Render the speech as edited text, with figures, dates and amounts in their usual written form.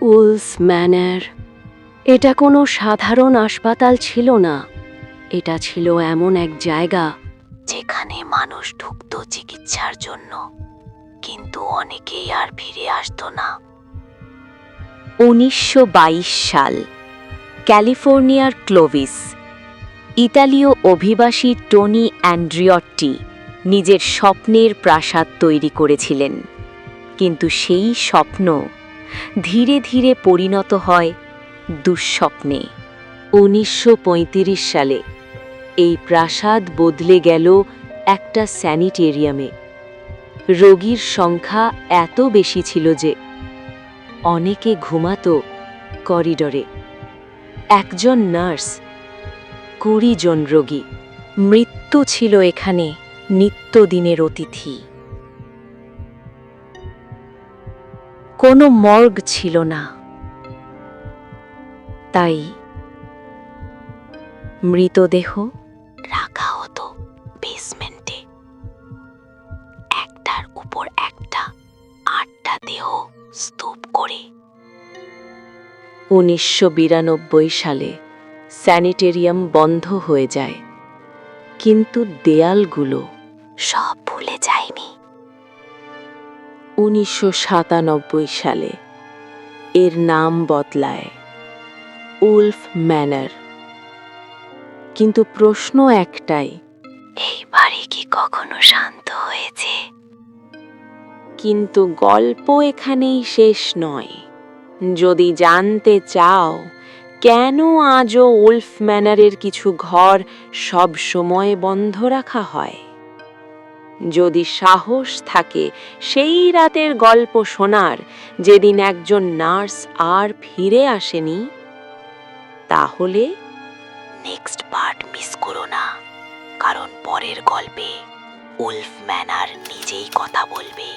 Owls manor. এটা কোনো সাধারণ হাসপাতাল ছিল না। এটা ছিল এমন এক জায়গা যেখানে মানুষ ঢুকত চিকিৎসার জন্য, কিন্তু অনেকেই আর ফিরে আসতো না। 1922 সাল, ক্যালিফোর্নিয়ার ক্লোভিস। ইতালীয় অভিবাসী টনি অ্যান্ড্রিয়ট্টি নিজের স্বপ্নের প্রাসাদ তৈরি করেছিলেন, কিন্তু সেই স্বপ্ন ধীরে ধীরে পরিণত হয় দুঃস্বপ্নে। 1935 সালে এই প্রাসাদ বদলে গেল একটা স্যানিটেরিয়ামে। রোগীর সংখ্যা এত বেশি ছিল যে অনেকে ঘুমাতো করিডোরে। একজন নার্স, 20 জন রোগী। মৃত্যু ছিল এখানে নিত্যদিনের অতিথি। কোনো মর্গ ছিল না, তাই মৃতদেহ রাখা হতো বেসমেন্টে, একটার উপর একটা, 8টা দেহ স্তূপ করে। 1992 সালে স্যানিটেরিয়াম বন্ধ হয়ে যায়, কিন্তু দেয়ালগুলো সব ভুলে যায়নি। 1997 সালে এর নাম বদলায় উলফ ম্যানর। কিন্তু প্রশ্ন একটাই, এই বাড়ি কি কখনো শান্ত হয়েছে? কিন্তু গল্প এখানেই শেষ নয়। যদি জানতে চাও কেন আজও উলফ ম্যানরের কিছু ঘর সব সময় বন্ধ রাখা হয়, যদি সাহস থাকে সেই রাতের গল্প শোনার যেদিন একজন নার্স আর ফিরে আসেনি, তাহলে নেক্সট পার্ট মিস করো না, কারণ পরের গল্পে উলফ ম্যানর নিজেই কথা বলবে।